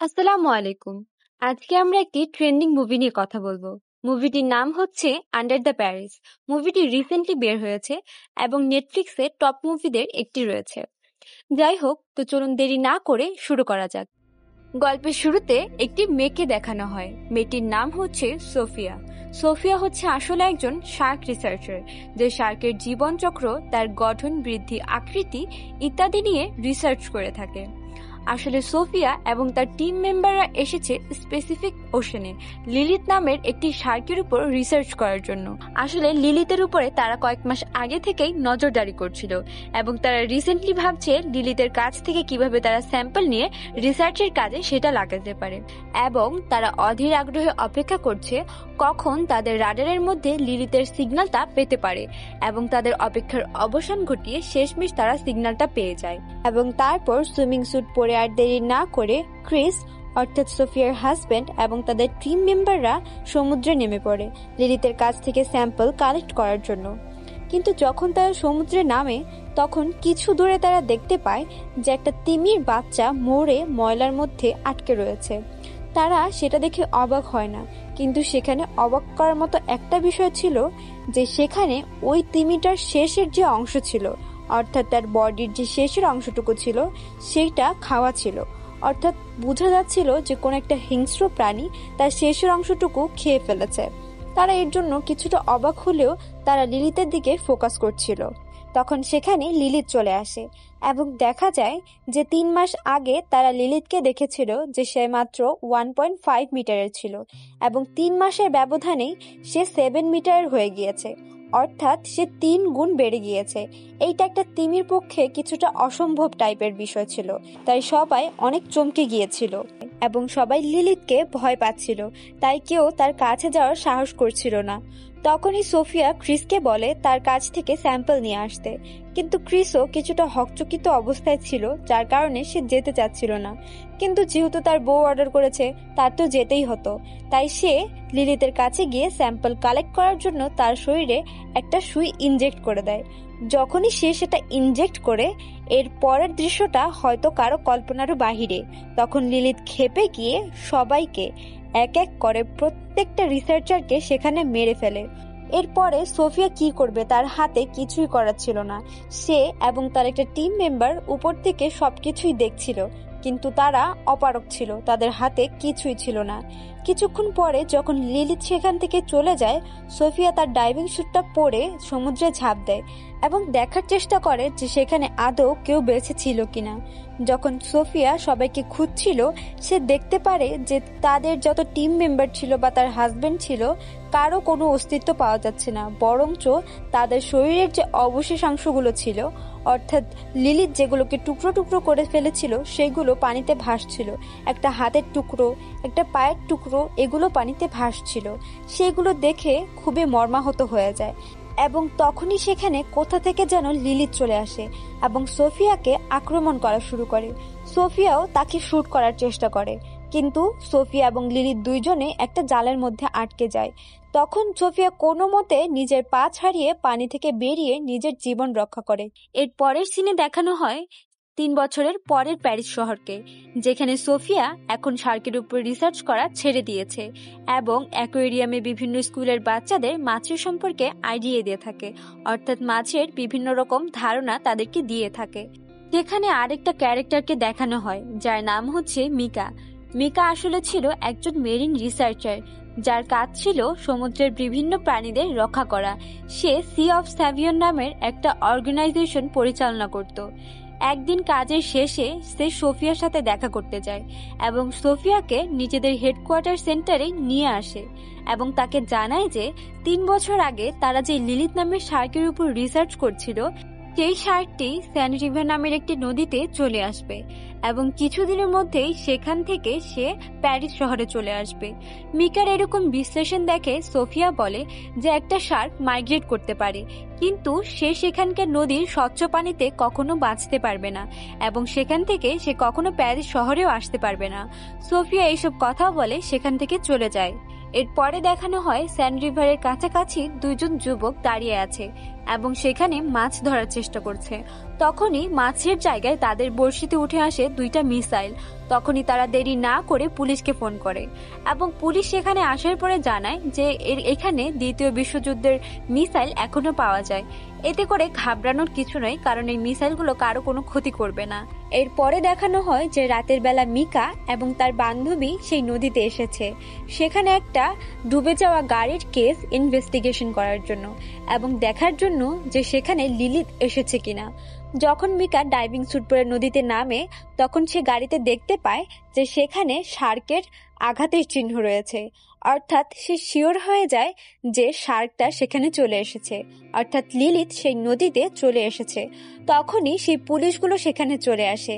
আসসালামু আলাইকুম। আজকে আমরা একটি ট্রেন্ডিং মুভি নিয়ে কথা বলবো। মুভিটির নাম হচ্ছে আন্ডার দ্য প্যারিস। মুভিটি রিসেন্টলি বের হয়েছে এবং নেটফ্লিক্সে টপ মুভিদের একটি রয়েছে। যাই হোক, তো চলুন দেরি না করে শুরু করা যাক। গল্পের শুরুতে একটি মেয়েকে দেখানো হয়। মেয়েটির নাম হচ্ছে সোফিয়া। সোফিয়া হচ্ছে আসলে একজন শার্ক রিসার্চার, যে শার্কের জীবনচক্র, তার গঠন, বৃদ্ধি, আকৃতি ইত্যাদি নিয়ে রিসার্চ করে থাকে। আসলে সোফিয়া এবং তার টিম মেম্বাররা এসেছে স্পেসিফিক ওশনে লিলিথ নামের একটি শার্কের উপর রিসার্চ করার জন্য। আসলে লিলিথের উপরে তারা কয়েক মাস আগে থেকেই নজরদারি করছিল এবং তারা রিসেন্টলি ভাবছে লিলিথের কাছ থেকে কিভাবে তারা স্যাম্পল নিয়ে রিসার্চের কাজে সেটা লাগাতে পারে, এবং তারা অধীর আগ্রহে অপেক্ষা করছে কখন তাদের রাডারের মধ্যে লিলিথের সিগন্যালটা পেতে পারে, এবং তাদের অপেক্ষার অবসান ঘটিয়ে শেষমেশ তারা সিগন্যালটা পেয়ে যায়। এবং তারপর সুইমিং স্যুট পরে আর দেরি না করে ক্রিস অর্থাৎ সোফিয়ার হাজবেন্ড এবং তাদের টিম মেম্বাররা সমুদ্রে নেমে পড়ে লিলিথের কাছ থেকে স্যাম্পল কালেক্ট করার জন্য। কিন্তু যখন তারা সমুদ্রে নামে তখন কিছু দূরে তারা দেখতে পায় যে একটা তিমির বাচ্চা মরে ময়লার মধ্যে আটকে রয়েছে। তারা সেটা দেখে অবাক হয় না, কিন্তু সেখানে অবাক করার মতো একটা বিষয় ছিল যে সেখানে ওই তিমিটার শেষের যে অংশ ছিল, অর্থাৎ তার বডির যে শেষের অংশটুকু ছিল সেইটা খাওয়া ছিল। অর্থাৎ বোঝা যাচ্ছিল যে কোনো একটা হিংস্র প্রাণী তার শেষের অংশটুকু খেয়ে ফেলেছে। তারা এর জন্য কিছুটা অবাক হলেও তারা লিলিথের দিকে ফোকাস করছিল। তখন সেখানে লিলিথ চলে আসে এবং দেখা যায় যে 3 মাস আগে তারা লিলিথকে দেখেছিল যে সে মাত্র 1.5 মিটারের ছিল এবং 3 মাসের ব্যবধানেই সে 7 মিটারের হয়ে গিয়েছে, অর্থাৎ সে 3 গুণ বেড়ে গিয়েছে। এইটা একটা তিমির পক্ষে কিছুটা অসম্ভব টাইপের বিষয় ছিল, তাই সবাই অনেক চমকে গিয়েছিল এবং সবাই লিলিথকে ভয় পাচ্ছিল, তাই কেউ তার কাছে যাওয়ার সাহস করছিল না। তখনই সোফিয়া ক্রিসকে বলে তার কাছ থেকে স্যাম্পল নিয়ে আসতে, কিন্তু ক্রিসও কিছুটা হকচকিত অবস্থায় ছিল, যার কারণে সে যেতে চাচ্ছিল না। কিন্তু যেহেতু তার বউ অর্ডার করেছে তার তো যেতেই হতো, তাই সে লিলিথের কাছে গিয়ে স্যাম্পল কালেক্ট করার জন্য তার শরীরে একটা সুই ইনজেক্ট করে দেয়। যখনই সে সেটা ইনজেক্ট করে, এর পরের দৃশ্যটা হয়তো কারো কল্পনারও বাহিরে। তখন লিলিথ ক্ষেপে গিয়ে সবাইকে এক এক করে প্রত্যেকটা রিসার্চারকে সেখানে মেরে ফেলে। এরপরে সোফিয়া কি করবে তার হাতে কিছুই করার ছিল না। সে এবং তার একটা টিম মেম্বার উপর থেকে সবকিছুই দেখছিল, কিন্তু তারা অপারক ছিল, তাদের হাতে কিছুই ছিল না। কিছুক্ষণ পরে যখন লিলিথ সেখান থেকে চলে যায়, সোফিয়া তার ডাইভিং স্যুটটা পরে সমুদ্রে ঝাঁপ দেয় এবং দেখার চেষ্টা করে যে সেখানে আদৌ কেউ বেঁচে ছিল কিনা। যখন সোফিয়া সবাইকে খুঁজছিল, সে দেখতে পারে যে তাদের যত টিম মেম্বার ছিল বা তার হাজবেন্ড ছিল, কারো কোনো অস্তিত্ব পাওয়া যাচ্ছে না, বরঞ্চ তাদের শরীরের যে অবশেষাংশগুলো ছিল, অর্থাৎ লিলিথ যেগুলোকে টুকরো টুকরো করে ফেলেছিল সেগুলো পানিতে ভাসছিল। একটা হাতের টুকরো, একটা পায়ের টুকরো, এগুলো পানিতে ভাসছিল। সেগুলো দেখে খুবই মর্মাহত হয়ে যায় এবং তখনই সেখানে কোথা থেকে যেন লিলিথ চলে আসে এবং সোফিয়াকে আক্রমণ করা শুরু করে। সোফিয়াও তাকে শুট করার চেষ্টা করে, কিন্তু সোফিয়া এবং লিলিথ দুইজনে একটা জালের মধ্যে আটকে যায়। তখন সোফিয়া কোনো মতে নিজের পা ছাড়িয়ে পানি থেকে বেরিয়ে নিজের জীবন রক্ষা করে। এর পরের সিনে দেখানো হয় 3 বছরের পরের প্যারিস শহরকে, যেখানে সোফিয়া এখন শার্কের উপর রিসার্চ করা ছেড়ে দিয়েছে এবং অ্যাকোয়ারিয়ামে বিভিন্ন স্কুলের বাচ্চাদের মাছের সম্পর্কে আইডিয়া দিয়ে থাকে, অর্থাৎ মাছের বিভিন্ন রকম ধারণা তাদেরকে দিয়ে থাকে। যেখানে আরেকটা ক্যারেক্টারকে দেখানো হয় যার নাম হচ্ছে মিকা। মিকা আসলে ছিল একজন মেরিন রিসার্চার, যার কাজ ছিল সমুদ্রের বিভিন্ন প্রাণীদের রক্ষা করা। সে সি অফ স্যাভিয়ন নামের একটা অর্গানাইজেশন পরিচালনা করত। একদিন কাজের শেষে সে সোফিয়ার সাথে দেখা করতে যায় এবং সোফিয়াকে নিজেদের হেডকোয়ার্টার সেন্টারে নিয়ে আসে এবং তাকে জানায় যে 3 বছর আগে তারা যে লিলিথ নামের শার্কের উপর রিসার্চ করছিল, সেই শার্কটি স্যান রিভার নামের একটি নদীতে চলে আসবে এবং কিছুদিনের মধ্যেই সেখান থেকে সে প্যারিস শহরে চলে আসবে। মিকার এরকম বিশ্লেষণ দেখে সোফিয়া বলে যে একটা শার্ক মাইগ্রেট করতে পারে, কিন্তু সে সেখানকার নদীর স্বচ্ছ পানিতে কখনো বাঁচতে পারবে না এবং সেখান থেকে সে কখনো প্যারিস শহরেও আসতে পারবে না। সোফিয়া এইসব কথা বলে সেখান থেকে চলে যায়। এরপরে দেখানো হয় স্যান্ড রিভারের কাছাকাছি দুইজন যুবক দাঁড়িয়ে আছে এবং সেখানে মাছ ধরার চেষ্টা করছে। তখনই মাছের জায়গায় তাদের বড়শিতে উঠে আসে দুইটা মিসাইল। তখনই তারা দেরি না করে পুলিশকে ফোন করে এবং পুলিশ সেখানে আসার পরে জানায় যে এখানে দ্বিতীয় বিশ্বযুদ্ধের মিসাইল এখনো পাওয়া যায়। এতে করে ঘাবড়ানোর কিছু নয়, কারণ এই মিসাইলগুলো কারো কোনো ক্ষতি করবে না। এরপরে দেখানো হয় যে রাতের বেলা মিকা এবং তার বান্ধবী সেই নদীতে এসেছে সেখানে একটা ডুবে যাওয়া গাড়ির কেস ইনভেস্টিগেশন করার জন্য এবং দেখার জন্য যে সেখানে লিলিথ এসেছে কিনা। যখন মিকা ডাইভিং স্যুট পরে নদীতে নামে তখন সে গাড়িতে দেখতে পায় যে সেখানে শার্কের আঘাতের চিহ্ন রয়েছে, অর্থাৎ সে শিওর হয়ে যায় যে শার্কটা সেখানে চলে এসেছে, অর্থাৎ লিলিথ সেই নদীতে চলে এসেছে। তখনই সেই পুলিশগুলো সেখানে চলে আসে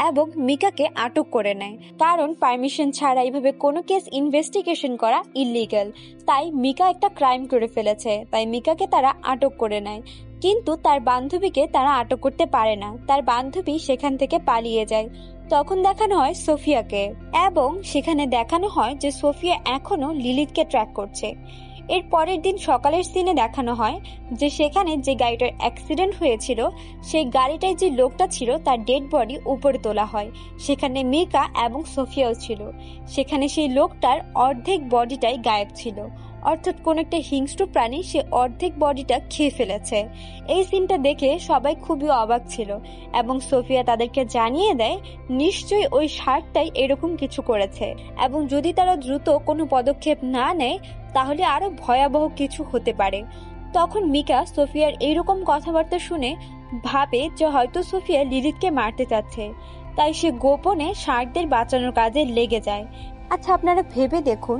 এবং মিকাকে আটক করে নেয়, কারণ পারমিশন ছাড়া এইভাবে কোনো কেস ইনভেস্টিগেশন করা ইলিগাল। তাই মিকা একটা ক্রাইম করে ফেলেছে, তাই মিকাকে তারা আটক করে নেয়। কিন্তু তার বান্ধবীকে তারা আটক করতে পারে না, তার বান্ধবী সেখান থেকে পালিয়ে যায়। তখন দেখানো হয় সোফিয়াকে এবং সেখানে দেখানো হয় যে সোফিয়া এখনো লিলিথকে ট্র্যাক করছে। এর পরের দিন সকালের সিনে দেখানো হয় যে সেখানে যে গাড়িটার অ্যাক্সিডেন্ট হয়েছিল সেই গাড়িটায় যে লোকটা ছিল তার ডেড বডি উপরে তোলা হয়। সেখানে মিকা এবং সোফিয়াও ছিল। সেখানে সেই লোকটার অর্ধেক বডিটাই গায়েব ছিল, অর্থাৎ কোন একটা হিংস্র প্রাণী সে অর্ধেক বডিটা খেয়ে ফেলেছে। এই সিনটা দেখে সবাই খুবই অবাক ছিল এবং সোফিয়া তাদেরকে জানিয়ে দেয় নিশ্চয়ই ওই শার্কটাই এরকম কিছু করেছে এবং যদি তারা দ্রুত কোনো পদক্ষেপ না নেয় তাহলে আরো ভয়াবহ কিছু হতে পারে। তখন মিকা সোফিয়ার এইরকম কথাবার্তা শুনে ভাবে যে হয়তো সোফিয়া লিলিথকে মারতে চাচ্ছে, তাই সে গোপনে শার্কদের বাঁচানোর কাজে লেগে যায়। আচ্ছা, আপনারা ভেবে দেখুন,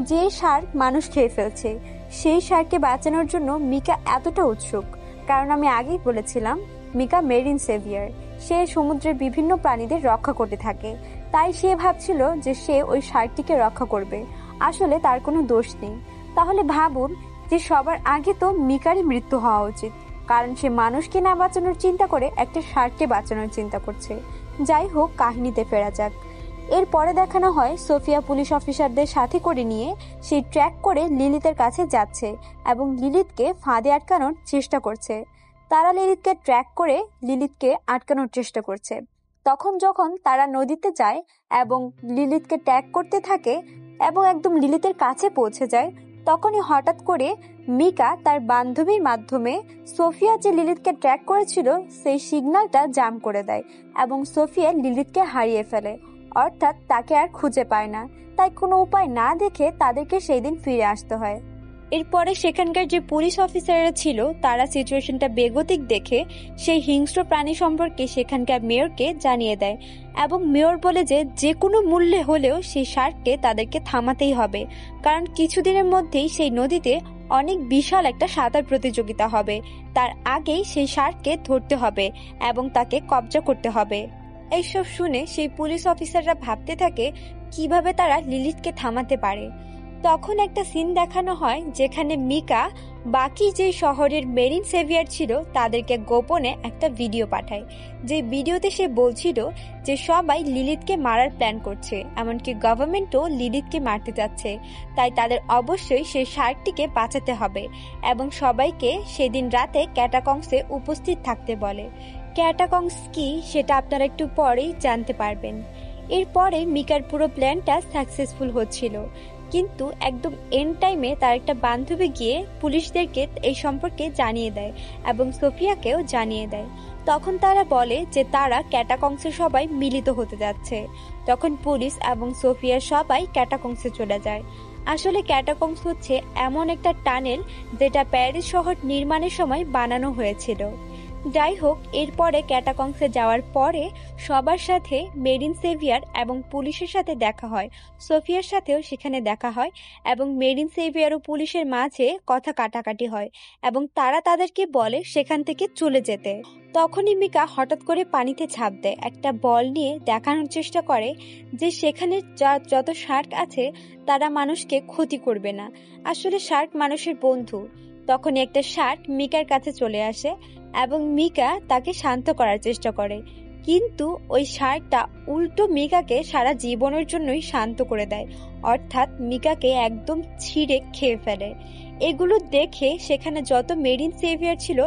যে শার্ক মানুষ খেয়ে ফেলছে সেই শার্ককে বাঁচানোর জন্য মিকা এতটা উৎসুক, কারণ আমি আগেই বলেছিলাম মিকা মেরিন সেভিয়ার, সে সমুদ্রের বিভিন্ন প্রাণীদের রক্ষা করতে থাকে। তাই সে ভাবছিল যে সে ওই শার্কটিকে রক্ষা করবে। আসলে তার কোনো দোষ নেই। তাহলে ভাবুন যে সবার আগে তো মিকারই মৃত্যু হওয়া উচিত, কারণ সে মানুষকে না বাঁচানোর চিন্তা করে একটা শার্ককে বাঁচানোর চিন্তা করছে। যাই হোক, কাহিনীতে ফেরা যাক। এরপরে দেখানো হয় সোফিয়া পুলিশ অফিসারদের সাথে করে নিয়ে সেই ট্র্যাক করে লিলিথের কাছে যাচ্ছে এবং লিলিথকে ফাঁদে আটকানোর চেষ্টা করছে। তারা লিলিথকে ট্র্যাক করে লিলিথকে আটকানোর চেষ্টা করছে। তখন যখন তারা নদীতে যায় এবং লিলিথকে ট্র্যাক করতে থাকে এবং একদম লিলিথের কাছে পৌঁছে যায়, তখনই হঠাৎ করে মিকা তার বান্ধবীর মাধ্যমে সোফিয়া যে লিলিথকে ট্র্যাক করেছিল সেই সিগন্যালটা জাম করে দেয় এবং সোফিয়া লিলিথকে হারিয়ে ফেলে, অর্থাৎ তাকে আর খুঁজে পায় না। তাই কোনো উপায় না দেখে তাদেরকে সেই দিন ফিরে আসতে হয়। এরপরে সেখানকার যে পুলিশ অফিসাররা ছিল তারা সিচুয়েশনটা বেগতিক দেখে সেই হিংস্র প্রাণী সম্পর্কে সেখানকার মেয়রকে জানিয়ে দেয় এবং মেয়র বলে যে কোনো মূল্যে হলেও সেই শার্ককে তাদেরকে থামাতেই হবে, কারণ কিছুদিনের মধ্যেই সেই নদীতে অনেক বিশাল একটা সাঁতার প্রতিযোগিতা হবে। তার আগেই সেই শার্ককে ধরতে হবে এবং তাকে কবজা করতে হবে। এইসব শুনে সেই পুলিশ অফিসাররা ভাবতে থাকে কিভাবে তারা লিলিথকে থামাতে পারে। তখন একটা সিন দেখানো হয় যেখানে মিকা বাকি যে শহরের মেরিন সেভিয়ার ছিল তাদেরকে গোপনে একটা ভিডিও পাঠায়, যে ভিডিওতে সে বলছিল যে সবাই লিলিথকে মারার প্ল্যান করছে, এমনকি গভর্নমেন্টও লিলিথকে মারতে যাচ্ছে। তাই তাদের অবশ্যই সেই শার্কটিকে বাঁচাতে হবে এবং সবাইকে সেদিন রাতে ক্যাটাকংসে উপস্থিত থাকতে বলে। ক্যাটাকংস কি সেটা আপনারা একটু পরেই জানতে পারবেন। এরপরে মিকার পুরো প্ল্যানটা সাকসেসফুল হচ্ছিল, কিন্তু একদম এন্ড টাইমে তার একটা বান্ধবী গিয়ে পুলিশদেরকে এই সম্পর্কে জানিয়ে দেয় এবং সোফিয়াকেও জানিয়ে দেয়। তখন তারা বলে যে তারা ক্যাটাকংসে সবাই মিলিত হতে যাচ্ছে। তখন পুলিশ এবং সোফিয়া সবাই ক্যাটাকংসে চলে যায়। আসলে ক্যাটাকংস হচ্ছে এমন একটা টানেল যেটা প্যারিস শহর নির্মাণের সময় বানানো হয়েছিল। যাই হোক, এরপরে ক্যাটাকংসে যাওয়ার পরে সবার সাথে মেরিন সেভিয়ার এবং পুলিশের সাথে দেখা হয়, সোফিয়ার সাথেও সেখানে দেখা হয় এবং মেরিন সেভিয়ার ও পুলিশের মাঝে কথা কাটাকাটি হয় এবং তারা তাদেরকে বলে সেখান থেকে চলে যেতে। তখনই মিকা হঠাৎ করে পানিতে ঝাঁপ দেয়, একটা বল নিয়ে দেখানোর চেষ্টা করে যে সেখানে যত শার্ক আছে তারা মানুষকে ক্ষতি করবে না, আসলে শার্ক মানুষের বন্ধু। তখন একটা শার্ক মিকার কাছে চলে আসে এবং মিকা তাকে শান্ত করার চেষ্টা করে। কিন্তু ওই শার্কটা উল্টো মিকাকে সারা জীবনের জন্যই শান্ত করে দেয়, অর্থাৎ মিকাকে একদম ছিঁড়ে খেয়ে ফেলে। এগুলো দেখে সেখানে যত মেরিন সেভিয়ার ছিল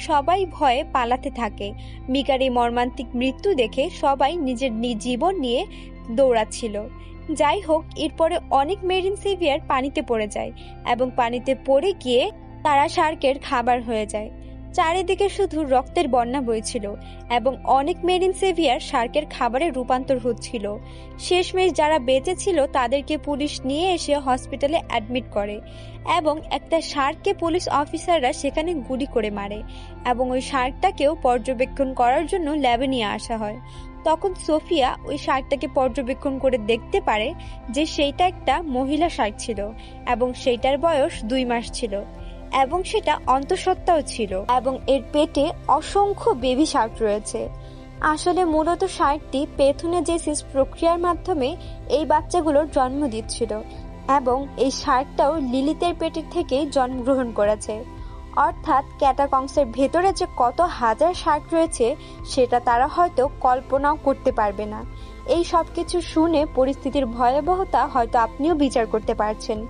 সবাই ভয়ে পালাতে থাকে। মিকার এই মর্মান্তিক মৃত্যু দেখে সবাই নিজের জীবন নিয়ে দৌড়াচ্ছিল। যাই হোক, এরপরে অনেক মেরিন সেভিয়ার পানিতে পড়ে যায় এবং পানিতে পড়ে গিয়ে তারা শার্কের খাবার হয়ে যায়। চারিদিকে শুধু রক্তের বন্যা বইছিল এবং অনেক মেরিন সেভিয়ার শার্কের খাবারে রূপান্তর হচ্ছিল। শেষমেশ যারা বেঁচে ছিল তাদেরকে পুলিশ নিয়ে এসে হসপিটালে অ্যাডমিট করে এবং একটা শার্ককে পুলিশ অফিসাররা সেখানে গুলি করে মারে এবং ওই শার্কটাকেও পর্যবেক্ষণ করার জন্য ল্যাবে নিয়ে আসা হয়। তখন সোফিয়া ওই শার্কটাকে পর্যবেক্ষণ করে দেখতে পারে যে সেইটা একটা মহিলা শার্ক ছিল এবং সেইটার বয়স 2 মাস ছিল এবং সেটা অন্তঃসত্ত্বাও ছিল এবং এর পেটে অসংখ্য বেবি শার্ক রয়েছে। আসলে মূলত শার্কটি পেথোনোজেসিস প্রক্রিয়ার মাধ্যমে এই বাচ্চাগুলোর জন্ম দিচ্ছিল এবং এই শার্কটাও লিলিতের পেটের থেকেই জন্মগ্রহণ করেছে। অর্থাৎ ক্যাটাকংসের ভেতরে যে কত হাজার শার্ক রয়েছে সেটা তারা হয়তো কল্পনাও করতে পারবে না। এই সব কিছু শুনে পরিস্থিতির ভয়াবহতা হয়তো আপনিও বিচার করতে পারছেন।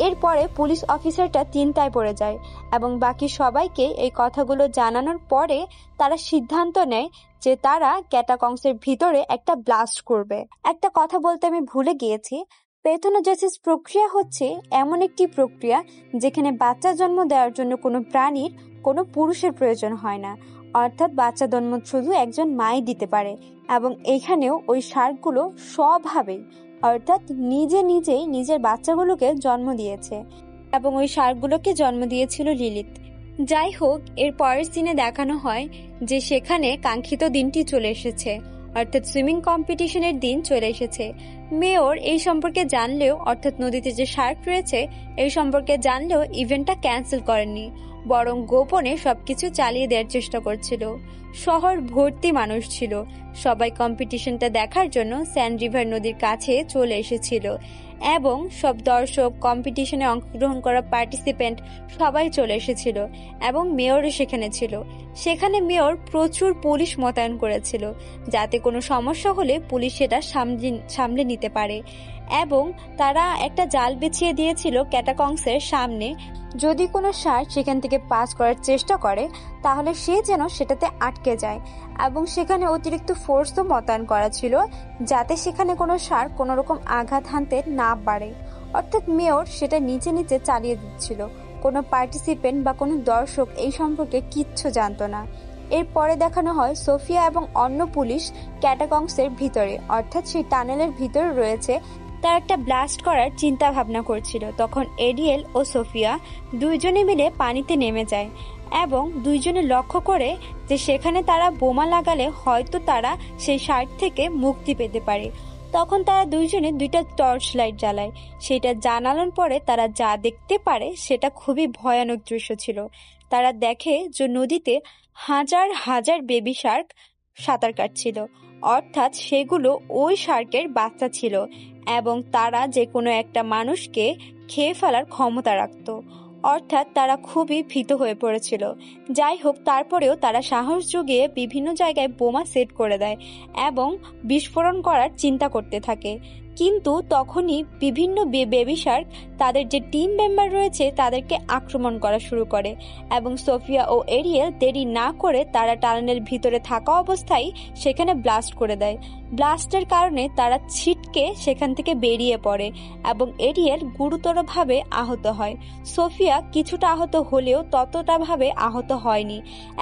এরপরে পুলিশ অফিসারটা চিন্তায় পড়ে যায় এবং বাকি সবাইকে এই কথাগুলো জানানোর পরে তারা সিদ্ধান্ত নেয় যে তারা ক্যাটাকংসের ভিতরে একটা ব্লাস্ট করবে। একটা কথা বলতে আমি ভুলে গিয়েছি, পেথোনোজেসিস প্রক্রিয়া হচ্ছে এমন একটি প্রক্রিয়া যেখানে বাচ্চা জন্ম দেওয়ার জন্য কোনো প্রাণীর কোনো পুরুষের প্রয়োজন হয় না, অর্থাৎ বাচ্চা জন্ম শুধু একজন মাই দিতে পারে। এবং এখানেও ওই শার্কগুলো স্বভাবেই অর্থাৎ নিজেই নিজের বাচ্চাগুলোকে জন্ম দিয়েছে এবং ওই শার্কগুলোকে জন্ম দিয়েছিল লিলিত। যাই হোক, এর পরের সিনে দেখানো হয় যে সেখানে কাঙ্ক্ষিত দিনটি চলে এসেছে, অর্থাৎ সুইমিং কম্পিটিশনের দিন চলে এসেছে। মেয়র এই সম্পর্কে জানলেও, অর্থাৎ নদীতে যে শার্ক রয়েছে এই সম্পর্কে জানলেও ইভেন্টটা ক্যান্সেল করেননি, বরং গোপনে সবকিছু চালিয়ে দেওয়ার চেষ্টা করছিল। শহর ভর্তি মানুষ ছিল, সবাই কম্পিটিশনটা দেখার জন্য স্যান্ড রিভার নদীর কাছে চলে এসেছিল এবং সব দর্শক, কম্পিটিশনে অংশগ্রহণ করা পার্টিসিপেন্ট সবাই চলে এসেছিল এবং মেয়রও সেখানে ছিল। সেখানে মেয়র প্রচুর পুলিশ মোতায়েন করেছিল যাতে কোনো সমস্যা হলে পুলিশ সেটা সামলে নিতে পারে এবং তারা একটা জাল বিছিয়ে দিয়েছিল ক্যাটাকংসের সামনে। যদি কোনো শার্ক সেখান থেকে পাস করার চেষ্টা করে তাহলে সে যেন সেটাতে আটকে যায় এবং সেখানে অতিরিক্ত ফোর্সও মোতায়েন করা ছিল যাতে সেখানে কোনো শার্ক কোনো রকম আঘাত হানতে না পারে। অর্থাৎ মেয়র সেটা নিচে চালিয়ে দিচ্ছিল, কোনো পার্টিসিপেন্ট বা কোনো দর্শক এই সম্পর্কে কিচ্ছু জানতো না। এরপরে দেখানো হয় সোফিয়া এবং অন্য পুলিশ ক্যাটাকংসের ভিতরে, অর্থাৎ সেই টানেলের ভিতরে রয়েছে, তার একটা ব্লাস্ট করার চিন্তা ভাবনা করছিল। তখন এরিয়েল ও সোফিয়া দুইজনে মিলে পানিতে নেমে যায় এবং দুইজনে লক্ষ্য করে যে সেখানে তারা বোমা লাগালে হয়তো তারা সেই শার্ক থেকে মুক্তি পেতে পারে। তখন তারা দুইজনে 2টা টর্চ লাইট জ্বালায়। সেটা জানানোর পরে তারা যা দেখতে পারে সেটা খুবই ভয়ানক দৃশ্য ছিল। তারা দেখে যে নদীতে হাজার হাজার বেবি শার্ক সাঁতার কাটছিল, অর্থাৎ সেগুলো ওই শার্কের বাচ্চা ছিল এবং তারা যে কোনো একটা মানুষকে খেয়ে ফেলার ক্ষমতা রাখত। অর্থাৎ তারা খুবই ভীত হয়ে পড়েছিল। যাই হোক, তারপরেও তারা সাহস জুগিয়ে বিভিন্ন জায়গায় বোমা সেট করে দেয় এবং বিস্ফোরণ করার চিন্তা করতে থাকে। কিন্তু তখনই বিভিন্ন বেবি শার্ক তাদের যে টিম মেম্বার রয়েছে তাদেরকে আক্রমণ করা শুরু করে এবং সোফিয়া ও এরিয়েল দেরি না করে তারা টানেলের ভিতরে থাকা অবস্থায় সেখানে ব্লাস্ট করে দেয়। ব্লাস্টের কারণে তারা ছিটকে সেখান থেকে বেরিয়ে পড়ে এবং এরিয়েল গুরুতরভাবে আহত হয়। সোফিয়া কিছুটা আহত হলেও ততটা ভাবে আহত হয়নি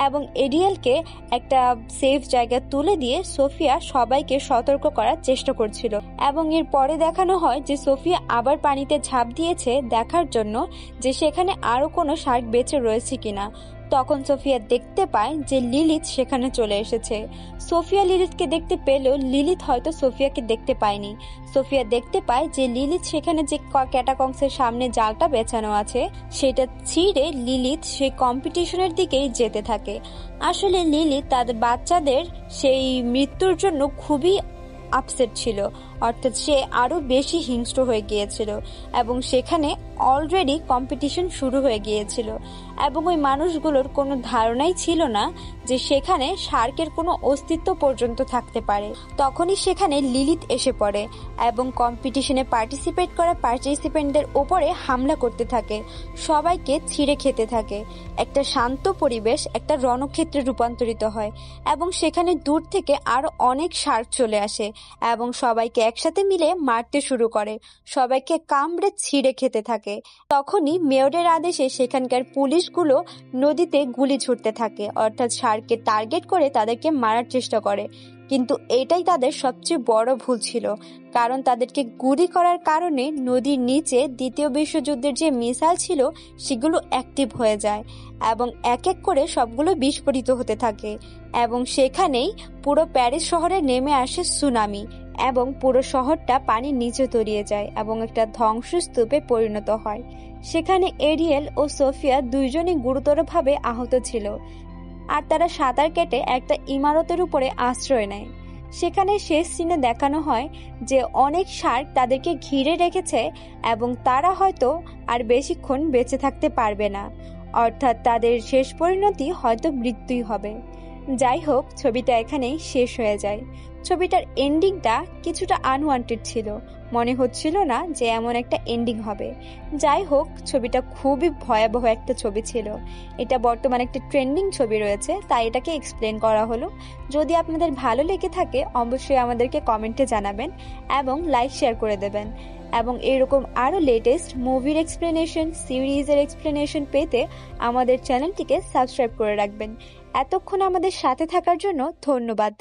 এবং এরিয়েলকে একটা সেফ জায়গায় তুলে দিয়ে সোফিয়া সবাইকে সতর্ক করার চেষ্টা করছিল এবং এর পরে দেখানো হয় যে সোফিয়া আবার পানিতে ঝাঁপ দিয়েছে দেখার জন্য যে সেখানে আরো কোনো শার্ক বেঁচে রয়েছে কিনা। তখন সোফিয়া দেখতে পায় যে লিলিত সেখানে চলে এসেছে। সোফিয়া লিলিতকে দেখতে পেলেও লিলিত হয়তো সোফিয়াকে দেখতে পায়নি। সোফিয়া দেখতে পায় যে লিলিত সেখানে যে ক্যাটাকংসের সামনে জালটা বেছানো আছে সেটা ছিঁড়ে লিলিত সেই কম্পিটিশনের দিকেই যেতে থাকে। আসলে লিলিত তাদের বাচ্চাদের সেই মৃত্যুর জন্য খুবই আপসেট ছিল, অর্থাৎ সে আরো বেশি হিংস্র হয়ে গিয়েছিল এবং সেখানে অলরেডি কম্পিটিশন শুরু হয়ে গিয়েছিল এবং ওই মানুষগুলোর কোনো ধারণাই ছিল না যে সেখানে শার্কের কোনো অস্তিত্ব পর্যন্ত থাকতে পারে। তখনই সেখানে লিলিথ এসে পড়ে এবং কম্পিটিশনে পার্টিসিপেট করা পার্টিসিপেন্টদের ওপরে হামলা করতে থাকে, সবাইকে ছিঁড়ে খেতে থাকে। একটা শান্ত পরিবেশ একটা রণক্ষেত্রে রূপান্তরিত হয় এবং সেখানে দূর থেকে আরো অনেক শার্ক চলে আসে এবং সবাইকে একসাথে মিলে মারতে শুরু করে, সবাইকে কামড়ে ছিঁড়ে খেতে থাকে। তখনই মেয়রের আদেশে সেখানকার পুলিশগুলো নদীতে গুলি ছুটতে থাকে, অর্থাৎ শার্ককে টার্গেট করে তাদেরকে মারার চেষ্টা করে। কিন্তু এটাই তাদের সবচেয়ে বড় ভুল ছিল, কারণ তাদেরকে গুলি করার কারণে নদীর নিচে দ্বিতীয় বিশ্বযুদ্ধের যে মিসাইল ছিল সেগুলো অ্যাক্টিভ হয়ে যায় এবং এক এক করে সবগুলো বিস্ফোরিত হতে থাকে এবং সেখানেই পুরো প্যারিস শহরে নেমে আসে সুনামি এবং পুরো শহরটা পানির নিচে তলিয়ে যায় এবং একটা ধ্বংসস্তূপে পরিণত হয়। সেখানে এরিয়েল ও সোফিয়া দুইজনই গুরুতরভাবে আহত ছিল আর তারা সাঁতার কেটে একটা ইমারতের উপরে আশ্রয় নেয়। সেখানে শেষ সিনে দেখানো হয় যে অনেক শার্ক তাদেরকে ঘিরে রেখেছে এবং তারা হয়তো আর বেশিক্ষণ বেঁচে থাকতে পারবে না, অর্থাৎ তাদের শেষ পরিণতি হয়তো মৃত্যুই হবে। যাই হোক, ছবিটা এখানেই শেষ হয়ে যায়। ছবিটার এন্ডিংটা কিছুটা আনওয়ান্টেড ছিল, মনে হচ্ছিল না যে এমন একটা এন্ডিং হবে। যাই হোক, ছবিটা খুবই ভয়াবহ একটা ছবি ছিল। এটা বর্তমানে একটা ট্রেন্ডিং ছবি রয়েছে, তাই এটাকে এক্সপ্লেন করা হলো। যদি আপনাদের ভালো লেগে থাকে অবশ্যই আমাদেরকে কমেন্টে জানাবেন এবং লাইক শেয়ার করে দেবেন এবং এরকম আরও লেটেস্ট মুভির এক্সপ্লেনেশন, সিরিজের এক্সপ্লেনেশন পেতে আমাদের চ্যানেলটিকে সাবস্ক্রাইব করে রাখবেন। এতক্ষণ আমাদের সাথে থাকার জন্য ধন্যবাদ।